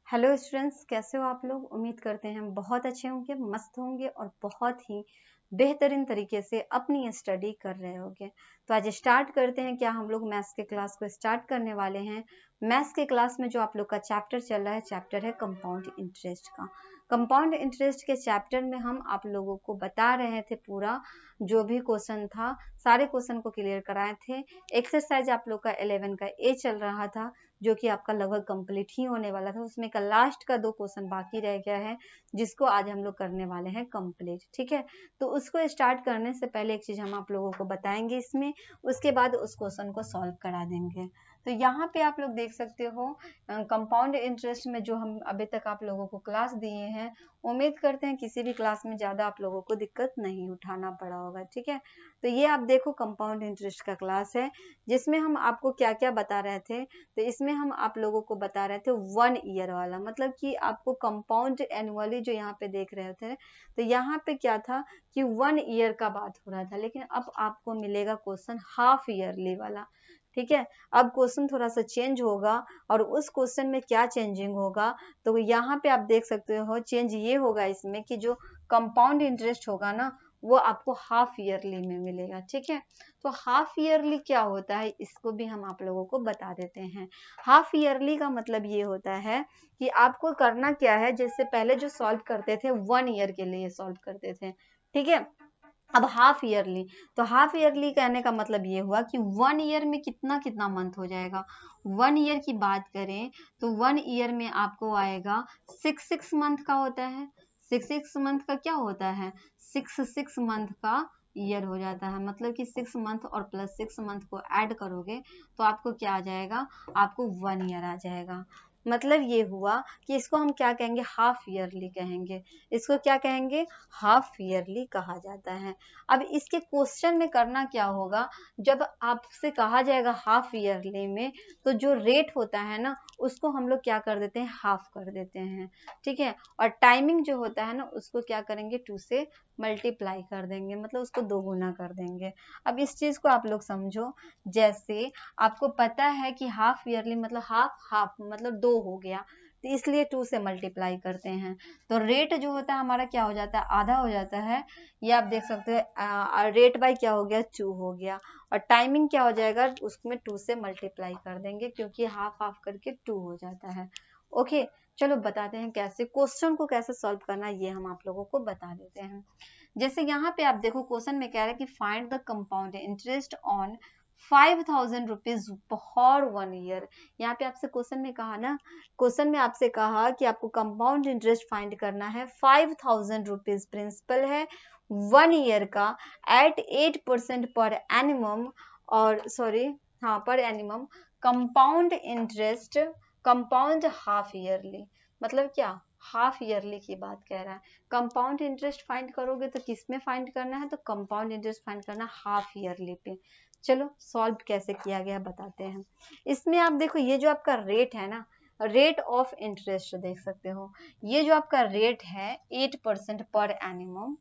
Hello students, कैसे हो आप लोग। उम्मीद करते हैं हम बहुत अच्छे होंगे, मस्त होंगे और बहुत ही बेहतरीन तरीके से अपनी स्टडी कर रहे होंगे। तो आज स्टार्ट करते हैं। क्या हम लोग मैथ्स के क्लास को स्टार्ट करने वाले हैं। मैथ्स के क्लास में जो आप लोग का चैप्टर चल रहा है, चैप्टर है कंपाउंड इंटरेस्ट का। कंपाउंड इंटरेस्ट के चैप्टर में हम आप लोगों को बता रहे थे पूरा जो भी क्वेश्चन था, सारे क्वेश्चन को क्लियर कराए थे। एक्सरसाइज आप लोग का 11 का ए चल रहा था, जो कि आपका लगभग कंप्लीट ही होने वाला था। उसमें का लास्ट का 2 क्वेश्चन बाकी रह गया है, जिसको आज हम लोग करने वाले हैं कंप्लीट। ठीक है, तो उसको स्टार्ट करने से पहले एक चीज हम आप लोगों को बताएंगे इसमें, उसके बाद उस क्वेश्चन को सॉल्व करा देंगे। तो यहाँ पे आप लोग देख सकते हो कंपाउंड इंटरेस्ट में जो हम अभी तक आप लोगों को क्लास दिए हैं, उम्मीद करते हैं किसी भी क्लास में ज्यादा आप लोगों को दिक्कत नहीं उठाना पड़ा होगा। ठीक है, तो ये आप देखो कंपाउंड इंटरेस्ट का क्लास है, जिसमें हम आपको क्या क्या बता रहे थे। तो इसमें हम आप लोगों को बता रहे थे 1 ईयर वाला, मतलब कि आपको कंपाउंड एनुअली जो यहाँ पे देख रहे थे, तो यहाँ पे क्या था कि 1 ईयर का बात हो रहा था, लेकिन अब आपको मिलेगा क्वेश्चन हाफ ईयरली वाला। ठीक है, अब क्वेश्चन थोड़ा सा चेंज होगा, और उस क्वेश्चन में क्या चेंजिंग होगा, तो यहाँ पे आप देख सकते हो चेंज ये होगा इसमें कि जो कंपाउंड इंटरेस्ट होगा ना, वो आपको हाफ ईयरली में मिलेगा। ठीक है, तो हाफ ईयरली क्या होता है, इसको भी हम आप लोगों को बता देते हैं। हाफ ईयरली का मतलब ये होता है कि आपको करना क्या है, जैसे पहले जो सॉल्व करते थे 1 ईयर के लिए सॉल्व करते थे। ठीक है, अब हाफ ईयरली, तो हाफ ईयरली कहने का मतलब ये हुआ कि 1 ईयर में कितना कितना मंथ हो जाएगा। 1 ईयर की बात करें तो 1 ईयर में आपको आएगा 6 मंथ का होता है। 6 मंथ का क्या होता है, 6 मंथ का ईयर हो जाता है। मतलब कि 6 मंथ और प्लस 6 मंथ को ऐड करोगे तो आपको क्या आ जाएगा, आपको 1 ईयर आ जाएगा। मतलब ये हुआ कि इसको हम क्या कहेंगे, हाफ ईयरली कहेंगे। इसको क्या कहेंगे, हाफ ईयरली कहा जाता है। अब इसके क्वेश्चन में करना क्या होगा, जब आपसे कहा जाएगा हाफ ईयरली में, तो जो रेट होता है ना, उसको हम लोग क्या कर देते हैं, हाफ कर देते हैं। ठीक है, और टाइमिंग जो होता है ना, उसको क्या करेंगे, 2 से मल्टीप्लाई कर देंगे, मतलब उसको 2 गुना कर देंगे। अब इस चीज को आप लोग समझो, जैसे आपको पता है कि हाफ ईयरली मतलब हाफ हाफ मतलब 2 हो गया, तो इसलिए 2 से मल्टीप्लाई करते हैं। तो रेट जो होता है हमारा क्या हो जाता है, आधा हो जाता है। ये आप देख सकते हो, रेट बाय क्या हो गया, 2 हो गया। और टाइमिंग क्या हो जाएगा, उसमें 2 से मल्टीप्लाई कर देंगे, क्योंकि हाफ हाफ करके 2 हो जाता है। ओके, चलो बताते हैं कैसे क्वेश्चन को कैसे सॉल्व करना, ये हम आप लोगों को बता देते हैं। जैसे यहाँ पे आप देखो क्वेश्चन में कह रहा है कि find the compound interest on 5,000 rupees for 1 year. यहाँ पे आपसे क्वेश्चन में कहा ना, क्वेश्चन में आपसे कहा कि आपको कंपाउंड इंटरेस्ट फाइंड करना है, 5,000 रुपीज प्रिंसिपल है 1 ईयर का एट 8% पर एनिमम, और सॉरी हाँ per annum, compound interest compound half yearly. मतलब क्या, हाफ ईयरली की बात कह रहा है। कंपाउंड इंटरेस्ट फाइंड करोगे तो किस में फाइंड करना है, तो कंपाउंड इंटरेस्ट फाइंड करना हाफ ईयरली पे। चलो सॉल्व कैसे किया गया बताते हैं। इसमें आप देखो ये जो आपका रेट है ना, रेट ऑफ इंटरेस्ट देख सकते हो, ये जो आपका रेट है 8% पर एनिमम।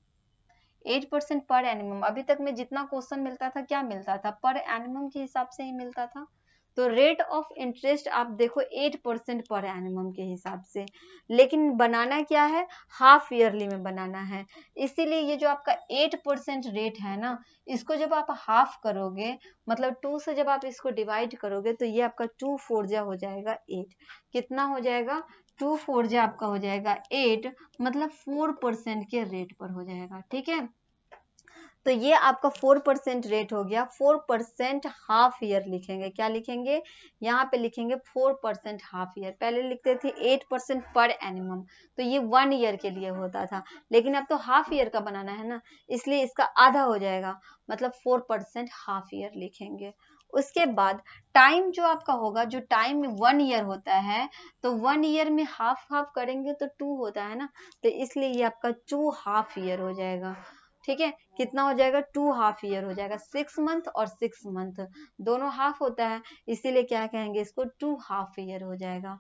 8% पर एनिमम, अभी तक में जितना क्वेश्चन मिलता था क्या मिलता था, पर एनिमम के हिसाब से ही मिलता था। तो रेट ऑफ इंटरेस्ट आप देखो 8% पर एनिमम के हिसाब से, लेकिन बनाना क्या है, हाफ ईयरली में बनाना है। इसीलिए ये जो आपका 8% रेट है ना, इसको जब आप हाफ करोगे, मतलब 2 से जब आप इसको डिवाइड करोगे, तो ये आपका 2 4 जा हो जाएगा 8। कितना हो जाएगा, 2 4 जा आपका हो जाएगा 8, मतलब 4% के रेट पर हो जाएगा। ठीक है, तो ये आपका 4% रेट हो गया। 4% हाफ ईयर लिखेंगे, क्या लिखेंगे, यहाँ पे लिखेंगे 4% हाफ ईयर। पहले लिखते थे 8% पर एनिमम, तो ये 1 ईयर के लिए होता था, लेकिन अब तो हाफ ईयर का बनाना है ना, इसलिए इसका आधा हो जाएगा, मतलब 4% हाफ ईयर लिखेंगे। उसके बाद टाइम जो आपका होगा, जो टाइम 1 ईयर होता है, तो 1 ईयर में हाफ हाफ करेंगे तो 2 होता है ना, तो इसलिए ये आपका 2 हाफ ईयर हो जाएगा। ठीक है, कितना हो जाएगा, 2 हाफ ईयर हो जाएगा। 6 मंथ और 6 मंथ दोनों हाफ होता है, इसीलिए क्या कहेंगे इसको, 2 हाफ ईयर हो जाएगा।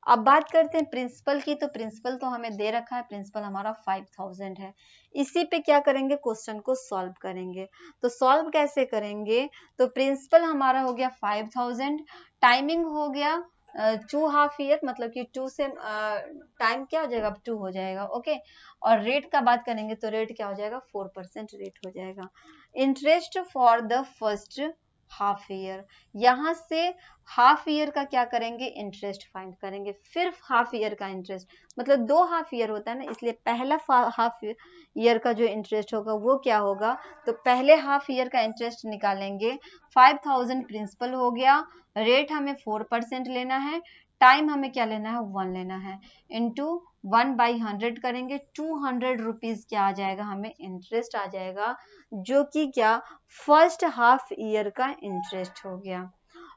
अब बात करते हैं प्रिंसिपल की, तो प्रिंसिपल तो हमें दे रखा है, प्रिंसिपल हमारा 5,000 है। इसी पे क्या करेंगे, क्वेश्चन को सॉल्व करेंगे। तो सॉल्व कैसे करेंगे, तो प्रिंसिपल हमारा हो गया 5,000, टाइमिंग हो गया टू हाफ ईयर मतलब कि 2 से टाइम क्या हो जाएगा, 2 हो जाएगा। ओके, और रेट का बात करेंगे तो रेट क्या हो जाएगा, 4% रेट हो जाएगा। Interest for the first half year, यहाँ से हाफ ईयर का क्या करेंगे, इंटरेस्ट फाइंड करेंगे। फिर हाफ ईयर का इंटरेस्ट, मतलब 2 हाफ ईयर होता है ना, इसलिए पहला हाफ ईयर का जो इंटरेस्ट होगा वो क्या होगा, तो पहले हाफ ईयर का इंटरेस्ट निकालेंगे। 5000 प्रिंसिपल हो गया, रेट हमें 4% लेना है, टाइम हमें क्या लेना है, 1 लेना है, इंटू 1/100 करेंगे, 200 रुपीज क्या आ जाएगा, हमें इंटरेस्ट आ जाएगा, जो कि क्या, फर्स्ट हाफ ईयर का इंटरेस्ट हो गया।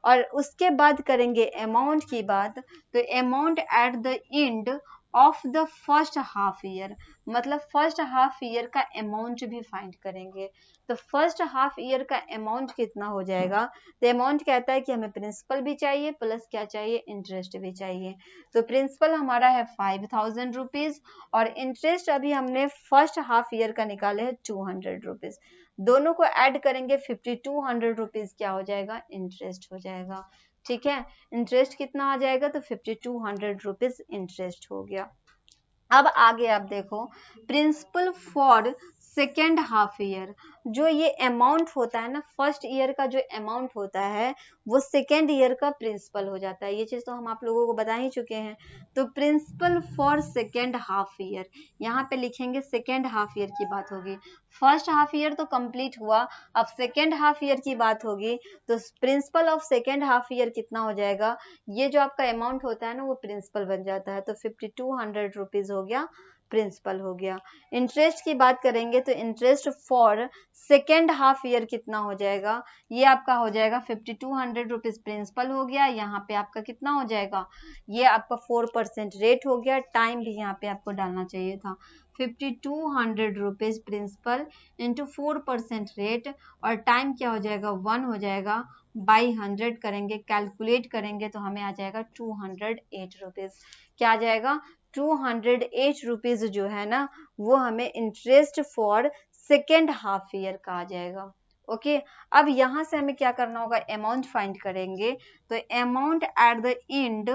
और उसके बाद करेंगे अमाउंट की बात, तो amount at the end of the first half year, मतलब फर्स्ट हाफ ईयर का अमाउंट भी फाइंड करेंगे। तो फर्स्ट हाफ ईयर का अमाउंट कितना हो जाएगा, तो अमाउंट कहता है कि हमें प्रिंसिपल भी चाहिए प्लस क्या चाहिए, इंटरेस्ट भी चाहिए। तो प्रिंसिपल हमारा है 5000 रुपीज, और इंटरेस्ट अभी हमने फर्स्ट हाफ ईयर का निकाले है 200 रुपीज, दोनों को ऐड करेंगे 5200 रुपीज क्या हो जाएगा, इंटरेस्ट हो जाएगा। ठीक है, इंटरेस्ट कितना आ जाएगा, तो 5200 रुपीज इंटरेस्ट हो गया। अब आगे आप देखो, principal for second half year, जो ये अमाउंट होता है ना, फर्स्ट ईयर का जो अमाउंट होता है वो सेकेंड ईयर का प्रिंसिपल हो जाता है। ये चीज तो हम आप लोगों को बता ही चुके हैं। तो principal for second half year, यहाँ पे लिखेंगे सेकेंड हाफ ईयर की बात होगी। फर्स्ट हाफ ईयर तो कंप्लीट हुआ, अब सेकेंड हाफ ईयर की बात होगी, तो principal of second half year कितना हो जाएगा, ये जो आपका अमाउंट होता है ना वो प्रिंसिपल बन जाता है। तो 5200 रुपीज हो गया, प्रिंसिपल हो गया। इंटरेस्ट की बात करेंगे तो interest for second half year कितना हो जाएगा, ये आपका हो जाएगा 5200 रुपीज प्रिंसिपल हो गया, यहाँ पे आपका कितना हो जाएगा, ये आपका 4% रेट हो गया, टाइम भी यहाँ पे आपको डालना चाहिए था। 5200 रुपीज प्रिंसिपल इंटू 4% रेट, और टाइम क्या हो जाएगा, 1 हो जाएगा, बाई 100 करेंगे, कैलकुलेट करेंगे तो हमें आ जाएगा 208 रुपीज। क्या आ जाएगा, 208 रुपीज जो है ना, वो हमें interest for second half year का आ जाएगा। ओके, अब यहाँ से हमें क्या करना होगा, अमाउंट फाइंड करेंगे। तो amount at the end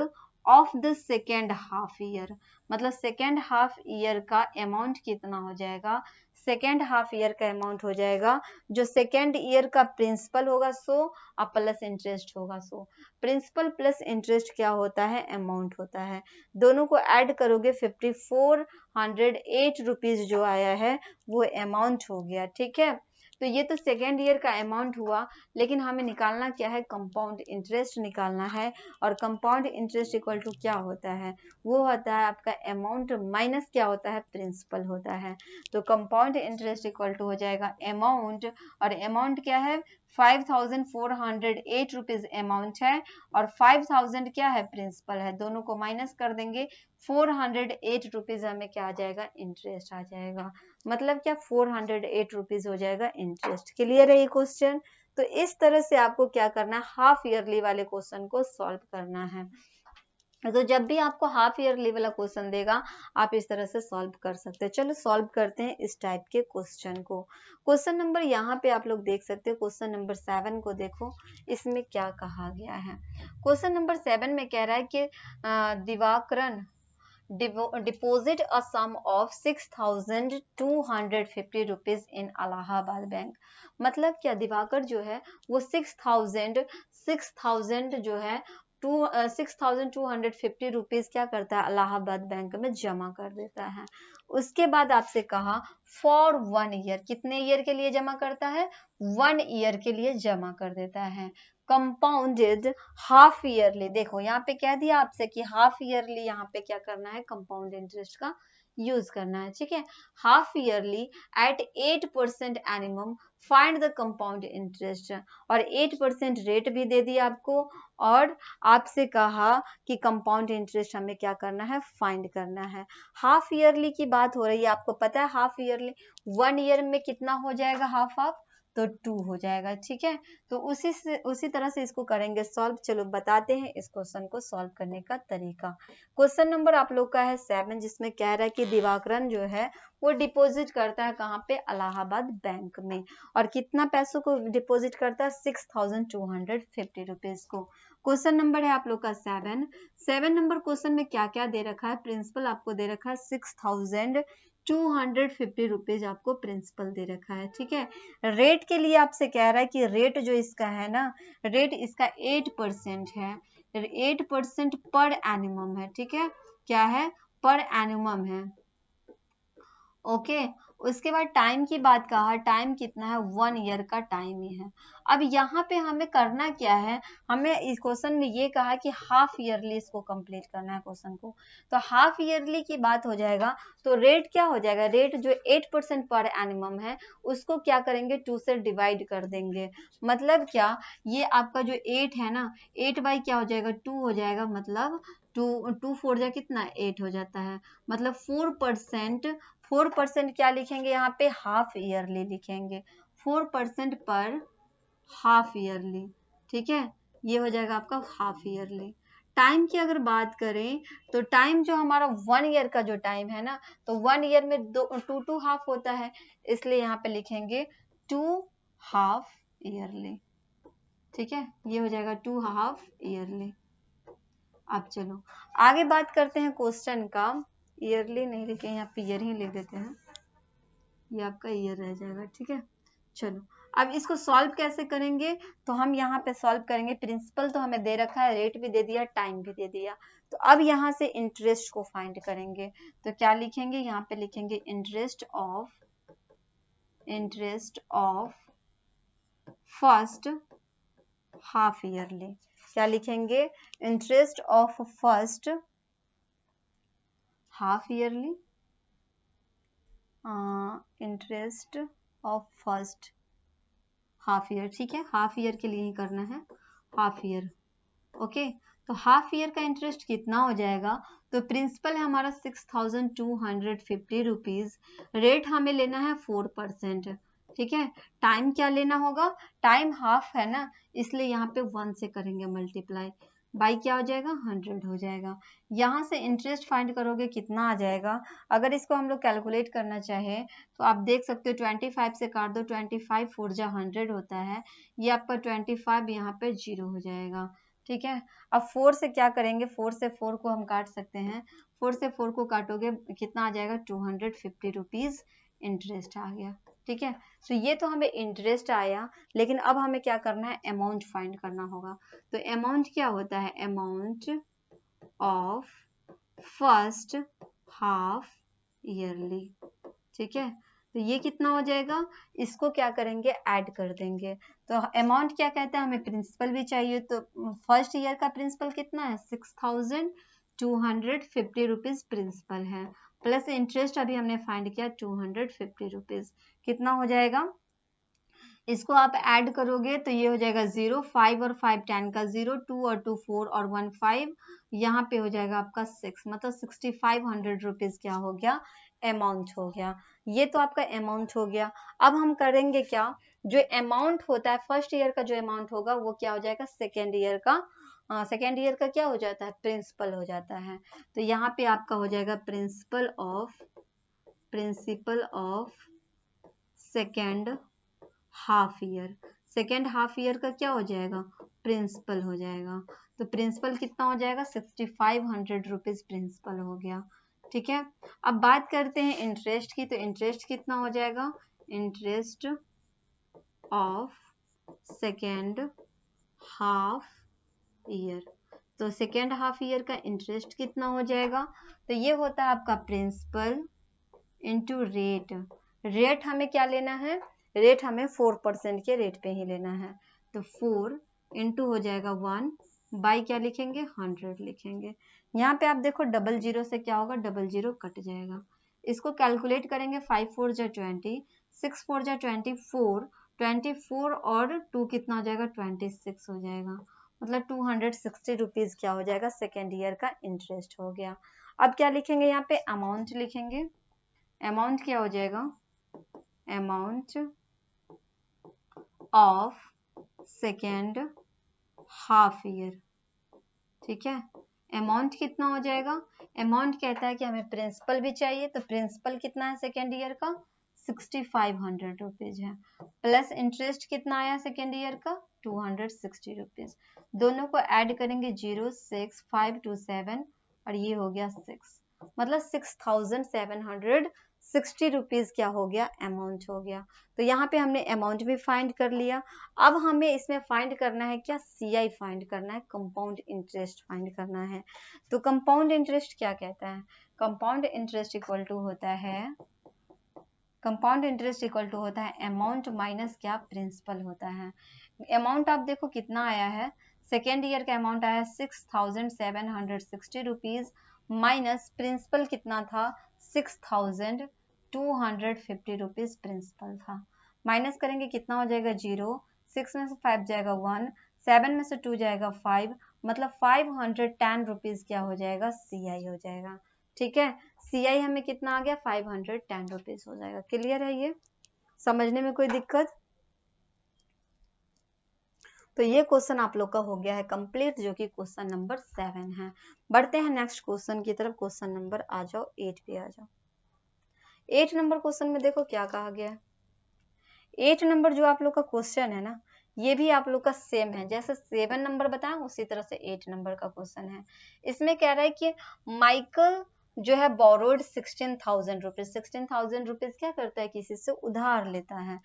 of the second half year, मतलब सेकेंड हाफ ईयर का अमाउंट कितना हो जाएगा, सेकेंड हाफ ईयर का अमाउंट हो जाएगा, जो सेकेंड ईयर का प्रिंसिपल होगा 100 और प्लस इंटरेस्ट होगा 100। प्रिंसिपल प्लस इंटरेस्ट क्या होता है, अमाउंट होता है। दोनों को ऐड करोगे 5408 रुपीज जो आया है वो अमाउंट हो गया। ठीक है, तो ये तो सेकेंड ईयर का अमाउंट हुआ, लेकिन हमें निकालना क्या है, कंपाउंड इंटरेस्ट निकालना है। और कंपाउंड इंटरेस्ट इक्वल टू क्या होता है, वो होता है आपका अमाउंट माइनस क्या होता है, प्रिंसिपल होता है। तो कंपाउंड इंटरेस्ट इक्वल टू हो जाएगा अमाउंट, और अमाउंट क्या है, 5408 रुपीज अमाउंट है, और 5000 क्या है, प्रिंसिपल है। दोनों को माइनस कर देंगे, 408 रुपीज हमें क्या आ जाएगा, इंटरेस्ट आ जाएगा। मतलब क्या, 408 रुपीज हो जाएगा इंटरेस्ट। क्लियर है ये क्वेश्चन। तो इस तरह से आपको क्या करना है, हाफ ईयरली वाले क्वेश्चन को सॉल्व करना है। तो जब भी आपको हाफ ईयरली वाला क्वेश्चन देगा आप इस तरह से सॉल्व कर सकते हैं। चलो सॉल्व करते हैं इस टाइप के क्वेश्चन को। क्वेश्चन नंबर यहाँ पे आप लोग देख सकते हो, क्वेश्चन नंबर 7 को देखो, इसमें क्या कहा गया है। क्वेश्चन नंबर 7 में कह रहा है कि दिवाकरन deposit a sum of 6250 rupees in Allahabad bank. मतलब क्या, दिवाकर जो है वो 6000 जो है 6250 रुपीज क्या करता है, इलाहाबाद बैंक में जमा कर देता है। उसके बाद आपसे कहा फॉर 1 ईयर, कितने ईयर के लिए जमा करता है, 1 ईयर के लिए जमा कर देता है। कंपाउंडेड हाफ ईयरली, देखो यहाँ पे कह दिया आपसे कि हाफ ईयरली यहाँ पे क्या करना है, कंपाउंड इंटरेस्ट का यूज करना है। ठीक है, half yearly at 8% annum, find the compound interest, और 8% रेट भी दे दिया आपको, और आपसे कहा कि कंपाउंड इंटरेस्ट हमें क्या करना है, फाइंड करना है। हाफ ईयरली की बात हो रही है, आपको पता है हाफ ईयरली 1 ईयर में कितना हो जाएगा, हाफ ऑफ तो 2 हो जाएगा। ठीक है, तो उसी तरह से इसको करेंगे सॉल्व। चलो बताते हैं इस क्वेश्चन को सॉल्व करने का तरीका। क्वेश्चन नंबर आप लोग का है 7, जिसमें कह रहा है कि दिवाकरन जो है वो डिपॉजिट करता है कहाँ पे, इलाहाबाद बैंक में, और कितना पैसों को डिपॉजिट करता है, 6250 रुपीज को। क्वेश्चन नंबर है आप लोग का 7 नंबर क्वेश्चन में क्या क्या दे रखा है, प्रिंसिपल आपको दे रखा है 6250 रुपीज आपको प्रिंसिपल दे रखा है। ठीक है, रेट के लिए आपसे कह रहा है कि रेट जो इसका है ना, रेट इसका 8% है, 8% पर एनुअम है। ठीक है, क्या है, पर एनुअम है। ओके, उसके बाद टाइम की बात कहा, टाइम कितना है, 1 ईयर का टाइम ही है। अब यहाँ पे हमें करना क्या है, हमें इस क्वेश्चन में ये कहा कि हाफ ईयरली इसको कंप्लीट करना है क्वेश्चन को। तो हाफ ईयरली की बात हो जाएगा, तो रेट क्या हो जाएगा, रेट जो 8% पर एनुअम है उसको क्या करेंगे, 2 से डिवाइड कर देंगे। मतलब क्या, ये आपका जो 8 है ना, 8 बाई क्या हो जाएगा, 2 हो जाएगा। मतलब 2 4 जा कितना, 8 हो जाता है। मतलब 4% क्या लिखेंगे यहाँ पे, हाफ ईयरली लिखेंगे, 4% पर हाफ ईयरली। ठीक है, ये हो जाएगा आपका हाफ ईयरली। टाइम की अगर बात करें तो टाइम जो हमारा 1 ईयर का जो टाइम है ना, तो 1 ईयर में 2 हाफ होता है, इसलिए यहाँ पे लिखेंगे 2 हाफ ईयरली। ठीक है, ये हो जाएगा 2 हाफ ईयरली। अब चलो आगे बात करते हैं क्वेश्चन का। ईयरली नहीं लिखे, यहाँ पे ईयर ही लिख देते हैं, ये आपका ईयर रह जाएगा। ठीक है, चलो अब इसको सॉल्व कैसे करेंगे, तो हम यहाँ पे सॉल्व करेंगे। प्रिंसिपल तो हमें दे रखा है, रेट भी दे दिया, टाइम भी दे दिया, तो अब यहाँ से इंटरेस्ट को फाइंड करेंगे। तो क्या लिखेंगे, यहाँ पे लिखेंगे interest of first half yearly. क्या लिखेंगे, interest of first half yearly, interest of first half year. ठीक है, हाफ ईयर के लिए ही करना है, हाफ ईयर। ओके, तो हाफ ईयर का इंटरेस्ट कितना हो जाएगा, तो प्रिंसिपल है हमारा 6250 रुपीज, रेट हमें लेना है 4%। ठीक है, टाइम क्या लेना होगा, टाइम हाफ है ना, इसलिए यहाँ पे 1 से करेंगे मल्टीप्लाई, बाई क्या हो जाएगा, 100 हो जाएगा। यहाँ से इंटरेस्ट फाइंड करोगे कितना आ जाएगा, अगर इसको हम लोग कैलकुलेट करना चाहे तो आप देख सकते हो 25 से काट दो, 25 4 जा 100 होता है, ये आपका 25 यहाँ पे 0 हो जाएगा। ठीक है, अब 4 से क्या करेंगे, 4 से 4 को हम काट सकते हैं, 4 से 4 को काटोगे कितना आ जाएगा, 250 रुपीज इंटरेस्ट आ गया। ठीक है, तो ये तो हमें इंटरेस्ट आया, लेकिन अब हमें क्या करना है, अमाउंट फाइंड करना होगा। तो अमाउंट क्या होता है, amount of first half yearly. ठीक है, तो ये कितना हो जाएगा, इसको क्या करेंगे, ऐड कर देंगे। तो अमाउंट क्या कहता है, हमें प्रिंसिपल भी चाहिए, तो फर्स्ट ईयर का प्रिंसिपल कितना है, 6250 रुपीज प्रिंसिपल है, प्लस इंटरेस्ट अभी हमने फाइंड किया 250 रुपीज, कितना हो जाएगा, इसको आप ऐड करोगे तो ये हो जाएगा 0, 5 और 5 10 का 0, 2 और 2 4 और 1 5, यहाँ पे हो जाएगा आपका 6, मतलब 6500 रुपीज क्या हो गया, अमाउंट हो गया। ये तो आपका अमाउंट हो गया। अब हम करेंगे क्या, जो अमाउंट होता है फर्स्ट ईयर का, जो अमाउंट होगा वो क्या हो जाएगा, सेकेंड ईयर का, सेकेंड ईयर का क्या हो जाता है, प्रिंसिपल हो जाता है। तो यहाँ पे आपका हो जाएगा principal of second half year, second half year का क्या हो जाएगा, प्रिंसिपल हो जाएगा। तो प्रिंसिपल कितना हो जाएगा, 6500 रुपीज प्रिंसिपल हो गया। ठीक है, अब बात करते हैं इंटरेस्ट की, तो इंटरेस्ट कितना हो जाएगा, interest of second half year. तो सेकेंड हाफ ईयर का इंटरेस्ट कितना हो जाएगा, तो ये होता है आपका प्रिंसिपल इंटू रेट। रेट हमें क्या लेना है, रेट हमें 4% के रेट पे ही लेना है, तो 4 इंटू हो जाएगा 1 बाई क्या लिखेंगे, 100 लिखेंगे। यहाँ पे आप देखो 00 से क्या होगा, 00 कट जाएगा, इसको कैलकुलेट करेंगे, 5 4 जा 20, 6 4 जा 24, 24 और 2 कितना हो जाएगा, 26 हो जाएगा, मतलब 260 रुपीज क्या हो जाएगा, सेकेंड ईयर का इंटरेस्ट हो गया। अब क्या लिखेंगे, यहाँ पे अमाउंट लिखेंगे, अमाउंट क्या हो जाएगा, amount of second half year. ठीक है, अमाउंट कितना हो जाएगा? अमाउंट कहता है कि हमें प्रिंसिपल भी चाहिए, तो प्रिंसिपल कितना है सेकेंड ईयर का? 6500 रुपीज है, प्लस इंटरेस्ट कितना आया सेकेंड ईयर का? 260 रुपीज। दोनों को ऐड करेंगे 06527 और ये हो गया 6, मतलब 6760 रुपीज क्या हो गया? अमाउंट हो गया। तो यहाँ पे हमने अमाउंट भी फाइंड कर लिया। अब हमें इसमें फाइंड करना है क्या? CI फाइंड करना है, कंपाउंड इंटरेस्ट फाइंड करना है। तो कंपाउंड इंटरेस्ट क्या कहता है? कंपाउंड इंटरेस्ट इक्वल टू होता है, कंपाउंड इंटरेस्ट इक्वल टू होता है अमाउंट माइनस क्या? प्रिंसिपल होता है। अमाउंट आप देखो कितना आया है, सेकेंड ईयर का अमाउंट आया 6760 रुपीज, माइनस प्रिंसिपल कितना था? 6250 रुपीज प्रिंसिपल था। माइनस करेंगे कितना हो जाएगा? 0, 6 में से 5 जाएगा 1, 7 में से 2 जाएगा 5, मतलब 510 रुपीज क्या हो जाएगा? CI हो जाएगा। ठीक है, CI हमें कितना आ गया? 510 रुपीज हो जाएगा। क्लियर है? ये समझने में कोई दिक्कत? तो ये क्वेश्चन आप लोग का हो गया है कंप्लीट, जो कि क्वेश्चन नंबर 7 है। बढ़ते हैं नेक्स्ट क्वेश्चन की तरफ। क्वेश्चन नंबर आ जाओ 8 पे आ जाओ। 8 नंबर क्वेश्चन में देखो क्या कहा गया है। 8 नंबर जो आप लोग का क्वेश्चन है ना, ये भी आप लोग का सेम है, जैसे 7 नंबर बताएं उसी तरह से 8 नंबर का क्वेश्चन है। इसमें कह रहा है कि माइकल जो है बोरोड 16,000 रुपीज, 16,000 रुपीज क्या करता है? किसी से उधार लेता है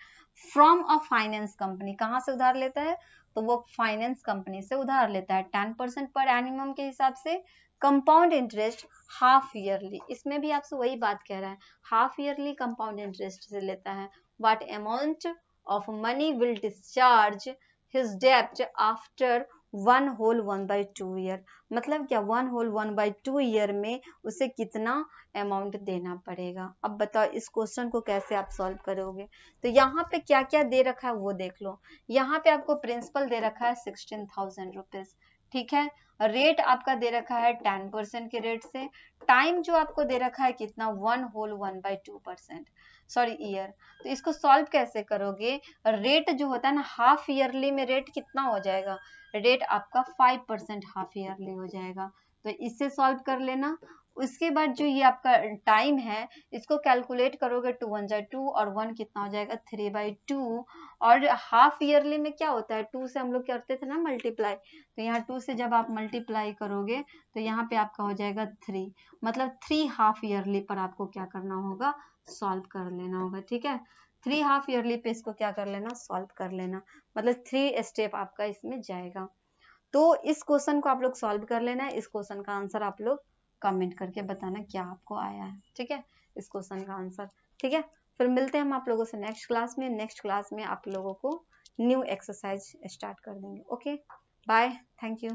फ्रॉम अ फाइनेंस कंपनी। कहाँ से उधार लेता है? तो वो फाइनेंस कंपनी से उधार लेता है 10% पर एनिमम के हिसाब से, कंपाउंड इंटरेस्ट हाफ ईयरली। इसमें भी आपसे वही बात कह रहा है, हाफ ईयरली कंपाउंड इंटरेस्ट से लेता है। What amount of money will discharge his debt after 1/2 year? मतलब क्या 1/2 ईयर में उसे कितना अमाउंट देना पड़ेगा? अब बताओ इस क्वेश्चन को कैसे आप सॉल्व करोगे? तो यहाँ पे क्या क्या दे रखा है वो देख लो। यहाँ पे आपको प्रिंसिपल दे रखा है 16,000 रुपीज। ठीक है, रेट आपका दे रखा है 10% के रेट से। टाइम जो आपको दे रखा है कितना? 1/2% सॉरी ईयर। तो इसको सॉल्व कैसे करोगे? रेट जो होता है ना, हाफ ईयरली में रेट कितना हो जाएगा? रेट आपका 5% हाफ ईयरली हो जाएगा। तो इससे सॉल्व कर लेना। उसके बाद जो ये आपका टाइम है, इसको कैलकुलेट करोगे, 2 1 जाए 2 और 1 कितना हो जाएगा? 3/2। और हाफ ईयरली में क्या होता है? 2 से हम लोग करते थे ना मल्टीप्लाई, तो यहाँ 2 से जब आप मल्टीप्लाई करोगे तो यहाँ पे आपका हो जाएगा 3, मतलब 3 हाफ ईयरली पर आपको क्या करना होगा? सॉल्व कर लेना होगा। ठीक है, 3 हाफ ईयरली पे इसको क्या कर लेना? सॉल्व कर लेना, मतलब 3 स्टेप आपका इसमें जाएगा। तो इस क्वेश्चन को आप लोग सॉल्व कर लेना है। इस क्वेश्चन का आंसर आप लोग कमेंट करके बताना क्या आपको आया है। ठीक है, इस क्वेश्चन का आंसर। ठीक है, फिर मिलते हैं हम आप लोगों से नेक्स्ट क्लास में। नेक्स्ट क्लास में आप लोगों को न्यू एक्सरसाइज स्टार्ट कर देंगे। Okay, bye, thank you.